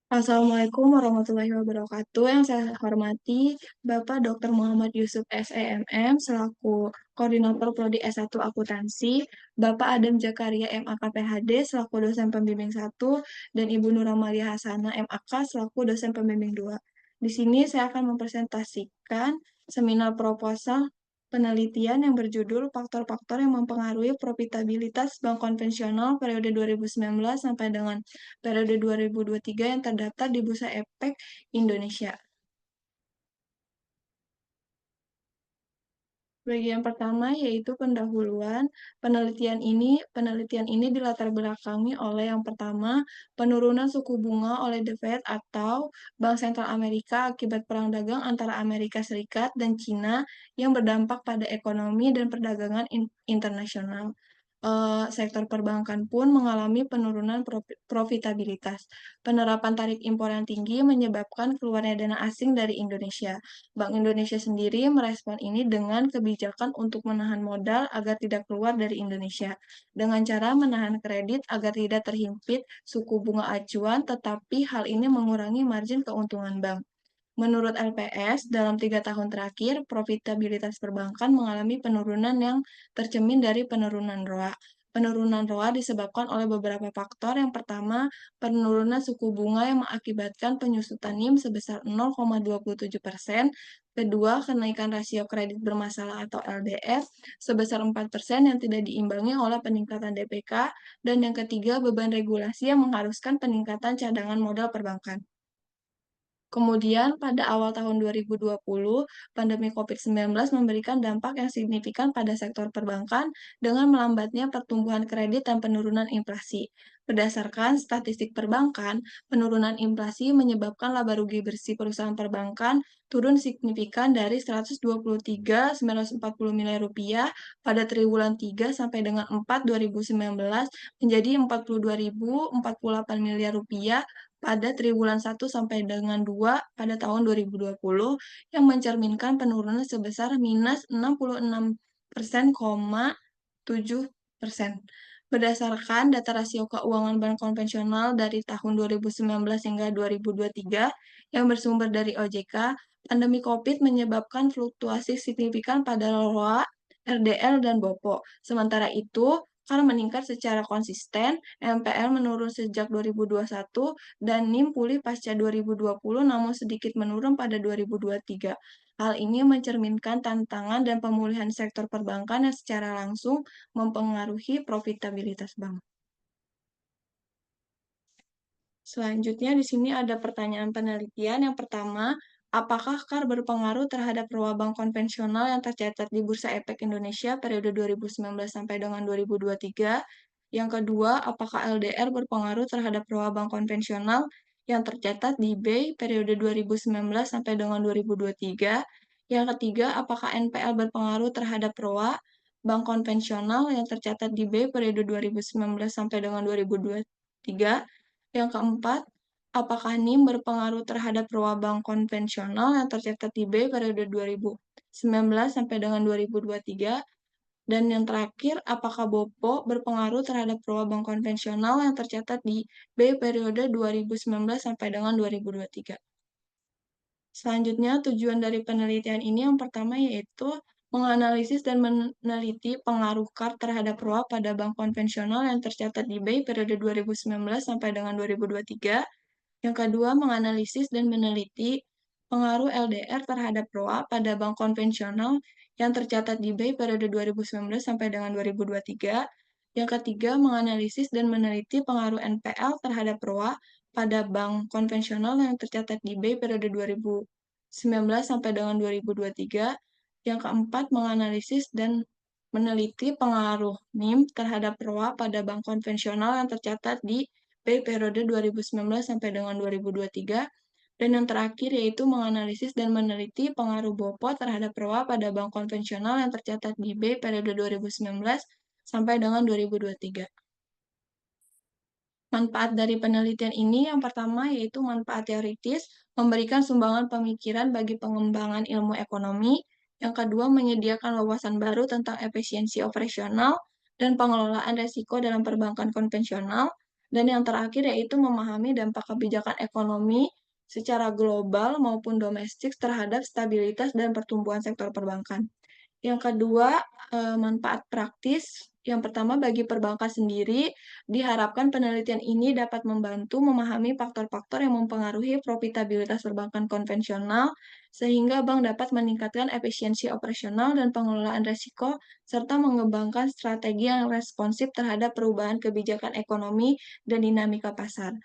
Assalamualaikum warahmatullahi wabarakatuh. Yang saya hormati Bapak Dr. Muhammad Yusuf SEMM selaku Koordinator Prodi S1 Akuntansi, Bapak Adam Jakaria MAK PhD selaku dosen pembimbing 1, dan Ibu Nuramalia Hasanah MAK selaku dosen pembimbing 2. Di sini saya akan mempresentasikan seminar proposal penelitian yang berjudul Faktor-faktor yang mempengaruhi profitabilitas bank konvensional periode 2019 sampai dengan periode 2023 yang terdaftar di Bursa Efek Indonesia. Bagian pertama yaitu pendahuluan. Penelitian ini dilatar belakangi oleh yang pertama, penurunan suku bunga oleh The Fed atau Bank Sentral Amerika akibat perang dagang antara Amerika Serikat dan Cina yang berdampak pada ekonomi dan perdagangan internasional. Sektor perbankan pun mengalami penurunan profitabilitas. Penerapan tarif impor yang tinggi menyebabkan keluarnya dana asing dari Indonesia. Bank Indonesia sendiri merespon ini dengan kebijakan untuk menahan modal agar tidak keluar dari Indonesia, dengan cara menahan kredit agar tidak terhimpit suku bunga acuan, tetapi hal ini mengurangi margin keuntungan bank. Menurut LPS, dalam 3 tahun terakhir, profitabilitas perbankan mengalami penurunan yang tercermin dari penurunan ROA. Penurunan ROA disebabkan oleh beberapa faktor. Yang pertama, penurunan suku bunga yang mengakibatkan penyusutan NIM sebesar 0,27%. Kedua, kenaikan rasio kredit bermasalah atau LDR sebesar 4% yang tidak diimbangi oleh peningkatan DPK. Dan yang ketiga, beban regulasi yang mengharuskan peningkatan cadangan modal perbankan. Kemudian, pada awal tahun 2020, pandemi COVID-19 memberikan dampak yang signifikan pada sektor perbankan dengan melambatnya pertumbuhan kredit dan penurunan inflasi. Berdasarkan statistik perbankan, penurunan inflasi menyebabkan laba rugi bersih perusahaan perbankan turun signifikan dari 123.940 miliar rupiah pada triwulan 3 sampai dengan 4 2019 menjadi 42.048 miliar rupiah pada triwulan 1 sampai dengan 2 pada tahun 2020 yang mencerminkan penurunan sebesar minus 66,7%. Berdasarkan data rasio keuangan bank konvensional dari tahun 2019 hingga 2023 yang bersumber dari OJK, pandemi COVID menyebabkan fluktuasi signifikan pada ROA, RDL, dan BOPO. Sementara itu, karena meningkat secara konsisten, NPL menurun sejak 2021 dan NIM pulih pasca 2020 namun sedikit menurun pada 2023. Hal ini mencerminkan tantangan dan pemulihan sektor perbankan yang secara langsung mempengaruhi profitabilitas bank. Selanjutnya di sini ada pertanyaan penelitian. Yang pertama, apakah KAR berpengaruh terhadap ROA bank konvensional yang tercatat di Bursa Efek Indonesia periode 2019 sampai dengan 2023? Yang kedua, apakah LDR berpengaruh terhadap ROA bank konvensional yang tercatat di BEI periode 2019 sampai dengan 2023? Yang ketiga, apakah NPL berpengaruh terhadap ROA bank konvensional yang tercatat di BEI periode 2019 sampai dengan 2023? Yang keempat, apakah NIM berpengaruh terhadap ROA bank konvensional yang tercatat di BEI periode 2019 sampai dengan 2023? Dan yang terakhir, apakah BOPO berpengaruh terhadap ROA bank konvensional yang tercatat di BEI periode 2019 sampai dengan 2023? Selanjutnya, tujuan dari penelitian ini yang pertama yaitu menganalisis dan meneliti pengaruh KAR terhadap ROA pada bank konvensional yang tercatat di BEI periode 2019 sampai dengan 2023. Yang kedua, menganalisis dan meneliti pengaruh LDR terhadap ROA pada bank konvensional yang tercatat di BEI periode 2019 sampai dengan 2023. Yang ketiga, menganalisis dan meneliti pengaruh NPL terhadap ROA pada bank konvensional yang tercatat di BEI periode 2019 sampai dengan 2023. Yang keempat, menganalisis dan meneliti pengaruh NIM terhadap ROA pada bank konvensional yang tercatat di BEI periode 2019 sampai dengan 2023. Dan yang terakhir yaitu menganalisis dan meneliti pengaruh BOPO terhadap ROA pada bank konvensional yang tercatat di BEI periode 2019 sampai dengan 2023. Manfaat dari penelitian ini yang pertama yaitu manfaat teoritis, memberikan sumbangan pemikiran bagi pengembangan ilmu ekonomi. Yang kedua, menyediakan wawasan baru tentang efisiensi operasional dan pengelolaan risiko dalam perbankan konvensional. Dan yang terakhir yaitu memahami dampak kebijakan ekonomi secara global maupun domestik terhadap stabilitas dan pertumbuhan sektor perbankan. Yang kedua, manfaat praktis. Yang pertama, bagi perbankan sendiri, diharapkan penelitian ini dapat membantu memahami faktor-faktor yang mempengaruhi profitabilitas perbankan konvensional, sehingga bank dapat meningkatkan efisiensi operasional dan pengelolaan risiko, serta mengembangkan strategi yang responsif terhadap perubahan kebijakan ekonomi dan dinamika pasar.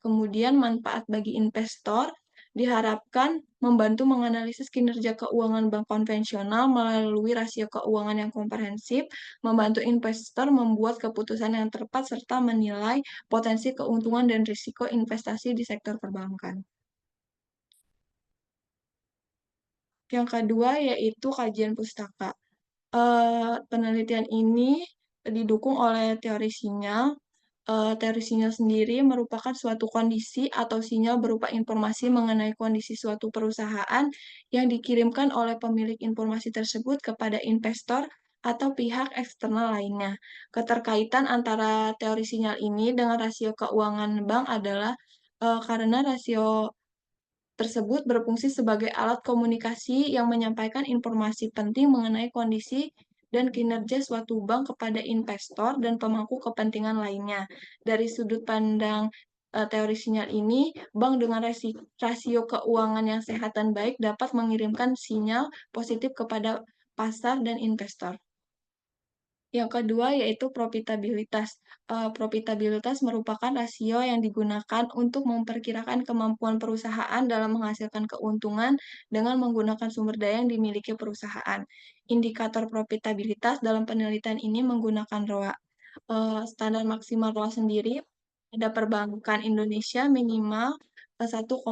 Kemudian manfaat bagi investor diharapkan membantu menganalisis kinerja keuangan bank konvensional melalui rasio keuangan yang komprehensif, membantu investor membuat keputusan yang tepat, serta menilai potensi keuntungan dan risiko investasi di sektor perbankan. Yang kedua yaitu kajian pustaka. Penelitian ini didukung oleh teori sinyal. Teori sinyal sendiri merupakan suatu kondisi atau sinyal berupa informasi mengenai kondisi suatu perusahaan yang dikirimkan oleh pemilik informasi tersebut kepada investor atau pihak eksternal lainnya. Keterkaitan antara teori sinyal ini dengan rasio keuangan bank adalah karena rasio tersebut berfungsi sebagai alat komunikasi yang menyampaikan informasi penting mengenai kondisi dan kinerja suatu bank kepada investor dan pemangku kepentingan lainnya. Dari sudut pandang teori sinyal ini, bank dengan rasio keuangan yang sehat dan baik dapat mengirimkan sinyal positif kepada pasar dan investor. Yang kedua yaitu profitabilitas. Profitabilitas merupakan rasio yang digunakan untuk memperkirakan kemampuan perusahaan dalam menghasilkan keuntungan dengan menggunakan sumber daya yang dimiliki perusahaan. Indikator profitabilitas dalam penelitian ini menggunakan ROA. Standar maksimal ROA sendiri pada perbankan Indonesia minimal 1,25%.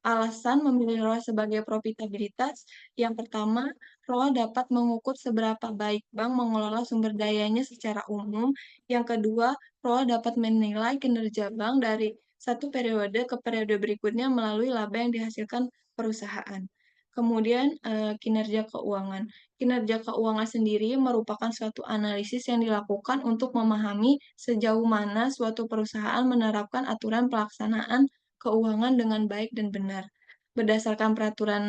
Alasan memilih ROA sebagai profitabilitas, yang pertama, ROA dapat mengukur seberapa baik bank mengelola sumber dayanya secara umum. Yang kedua, ROA dapat menilai kinerja bank dari satu periode ke periode berikutnya melalui laba yang dihasilkan perusahaan. Kemudian, kinerja keuangan. Kinerja keuangan sendiri merupakan suatu analisis yang dilakukan untuk memahami sejauh mana suatu perusahaan menerapkan aturan pelaksanaan keuangan dengan baik dan benar. Berdasarkan peraturan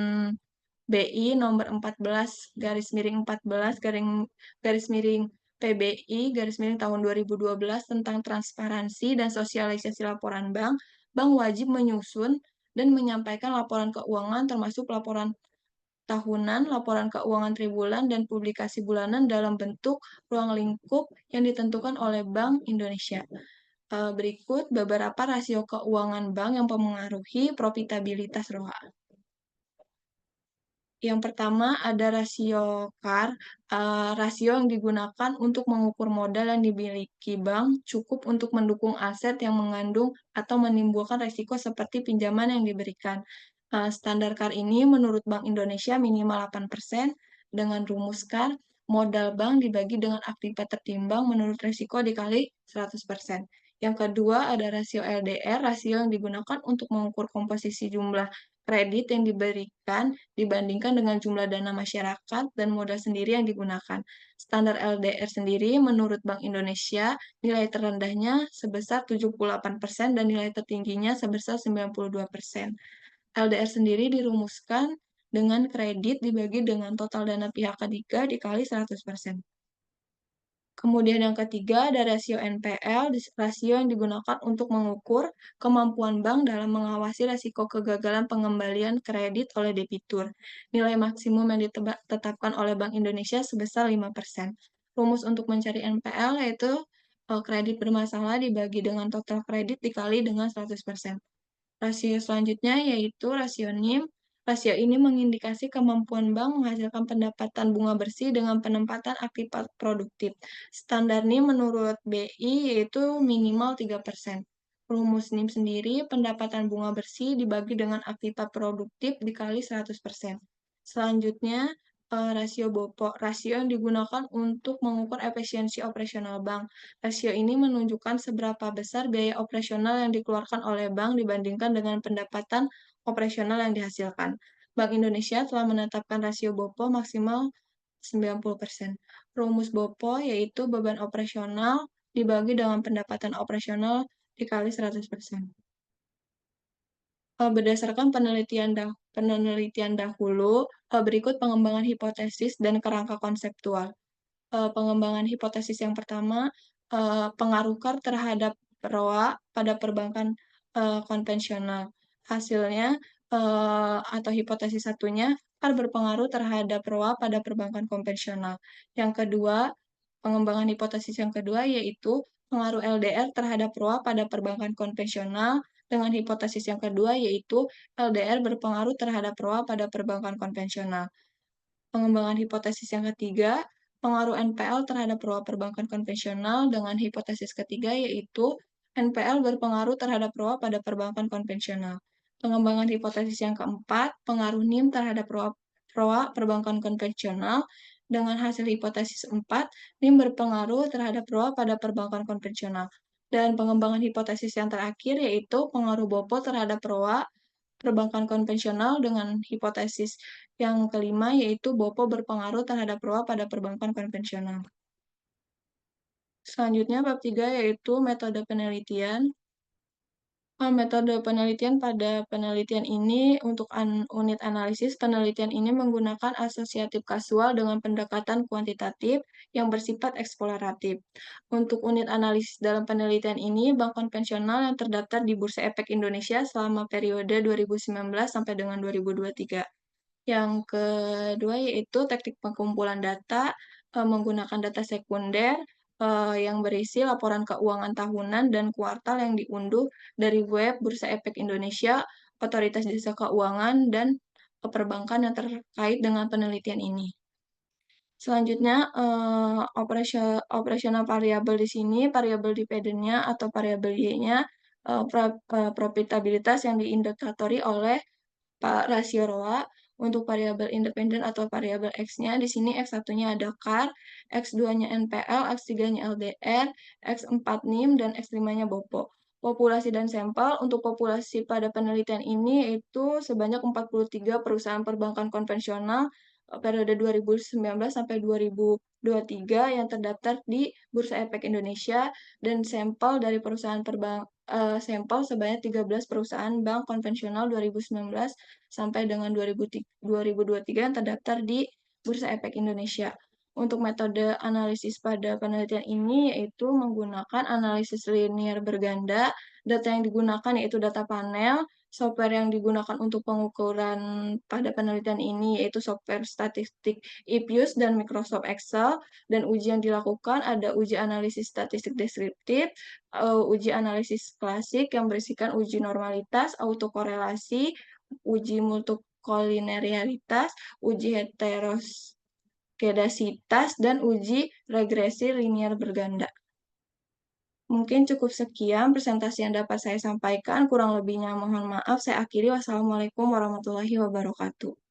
BI nomor 14 garis miring 14 garis miring PBI garis miring tahun 2012 tentang transparansi dan sosialisasi laporan bank, bank wajib menyusun dan menyampaikan laporan keuangan termasuk laporan tahunan, laporan keuangan tribulan, dan publikasi bulanan dalam bentuk ruang lingkup yang ditentukan oleh Bank Indonesia. Berikut beberapa rasio keuangan bank yang mempengaruhi profitabilitas ROA. Yang pertama ada rasio CAR, rasio yang digunakan untuk mengukur modal yang dimiliki bank cukup untuk mendukung aset yang mengandung atau menimbulkan risiko seperti pinjaman yang diberikan. Standar CAR ini menurut Bank Indonesia minimal 8%, dengan rumus CAR, modal bank dibagi dengan aktiva tertimbang menurut risiko dikali 100%. Yang kedua ada rasio LDR, rasio yang digunakan untuk mengukur komposisi jumlah kredit yang diberikan dibandingkan dengan jumlah dana masyarakat dan modal sendiri yang digunakan. Standar LDR sendiri menurut Bank Indonesia nilai terendahnya sebesar 78% dan nilai tertingginya sebesar 92%. LDR sendiri dirumuskan dengan kredit dibagi dengan total dana pihak ketiga dikali 100%. Kemudian yang ketiga ada rasio NPL, rasio yang digunakan untuk mengukur kemampuan bank dalam mengawasi risiko kegagalan pengembalian kredit oleh debitur. Nilai maksimum yang ditetapkan oleh Bank Indonesia sebesar 5%. Rumus untuk mencari NPL yaitu kredit bermasalah dibagi dengan total kredit dikali dengan 100%. Rasio selanjutnya yaitu rasio NIM. Rasio ini mengindikasi kemampuan bank menghasilkan pendapatan bunga bersih dengan penempatan aktiva produktif. Standar NIM menurut BI yaitu minimal 3%. Rumus NIM sendiri, pendapatan bunga bersih dibagi dengan aktiva produktif dikali 100%. Selanjutnya, rasio BOPO, rasio yang digunakan untuk mengukur efisiensi operasional bank. Rasio ini menunjukkan seberapa besar biaya operasional yang dikeluarkan oleh bank dibandingkan dengan pendapatan operasional yang dihasilkan. Bank Indonesia telah menetapkan rasio BOPO maksimal 90%. Rumus BOPO yaitu beban operasional dibagi dengan pendapatan operasional dikali 100%. Berdasarkan penelitian dahulu, berikut pengembangan hipotesis dan kerangka konseptual. Pengembangan hipotesis yang pertama, pengaruh KAR terhadap ROA pada perbankan, konvensional. Hasilnya, atau hipotesis satunya, KAR berpengaruh terhadap ROA pada perbankan konvensional. Yang kedua, pengembangan hipotesis yang kedua yaitu pengaruh LDR terhadap ROA pada perbankan konvensional, dengan hipotesis yang kedua yaitu LDR berpengaruh terhadap ROA pada perbankan konvensional. Pengembangan hipotesis yang ketiga, pengaruh NPL terhadap ROA perbankan konvensional, dengan hipotesis ketiga yaitu NPL berpengaruh terhadap ROA pada perbankan konvensional. Pengembangan hipotesis yang keempat, pengaruh NIM terhadap ROA perbankan konvensional, dengan hasil hipotesis 4, NIM berpengaruh terhadap ROA pada perbankan konvensional. Dan pengembangan hipotesis yang terakhir yaitu pengaruh BOPO terhadap ROA perbankan konvensional, dengan hipotesis yang kelima yaitu BOPO berpengaruh terhadap ROA pada perbankan konvensional. Selanjutnya bab 3 yaitu metode penelitian. Metode penelitian pada penelitian ini untuk unit analisis penelitian ini menggunakan asosiatif kasual dengan pendekatan kuantitatif yang bersifat eksploratif. Untuk unit analisis dalam penelitian ini, bank konvensional yang terdaftar di Bursa Efek Indonesia selama periode 2019 sampai dengan 2023. Yang kedua yaitu teknik pengumpulan data menggunakan data sekunder yang berisi laporan keuangan tahunan dan kuartal yang diunduh dari web Bursa Efek Indonesia, Otoritas Jasa Keuangan, dan perbankan yang terkait dengan penelitian ini. Selanjutnya, operasional variabel di sini, variabel dependennya atau variabel Y-nya, profitabilitas yang diindikatori oleh rasio ROA. Untuk variabel independen atau variabel X-nya, di sini X1-nya ada CAR, X2-nya NPL, X3-nya LDR, X4 NIM, dan X5-nya BOPO. Populasi dan sampel, untuk populasi pada penelitian ini yaitu sebanyak 43 perusahaan perbankan konvensional periode 2019 sampai 2023 yang terdaftar di Bursa Efek Indonesia, dan sampel dari perusahaan sampel sebanyak 13 perusahaan bank konvensional 2019 sampai dengan 2023 yang terdaftar di Bursa Efek Indonesia. Untuk metode analisis pada penelitian ini yaitu menggunakan analisis linear berganda. Data yang digunakan yaitu data panel. Software yang digunakan untuk pengukuran pada penelitian ini yaitu software statistik IPUS dan Microsoft Excel. Dan uji yang dilakukan ada uji analisis statistik deskriptif, uji analisis klasik yang berisikan uji normalitas, autokorelasi, uji multikolinearitas, uji heteroskedasitas, dan uji regresi linear berganda. Mungkin cukup sekian presentasi yang dapat saya sampaikan. Kurang lebihnya mohon maaf. Saya akhiri. Wassalamualaikum warahmatullahi wabarakatuh.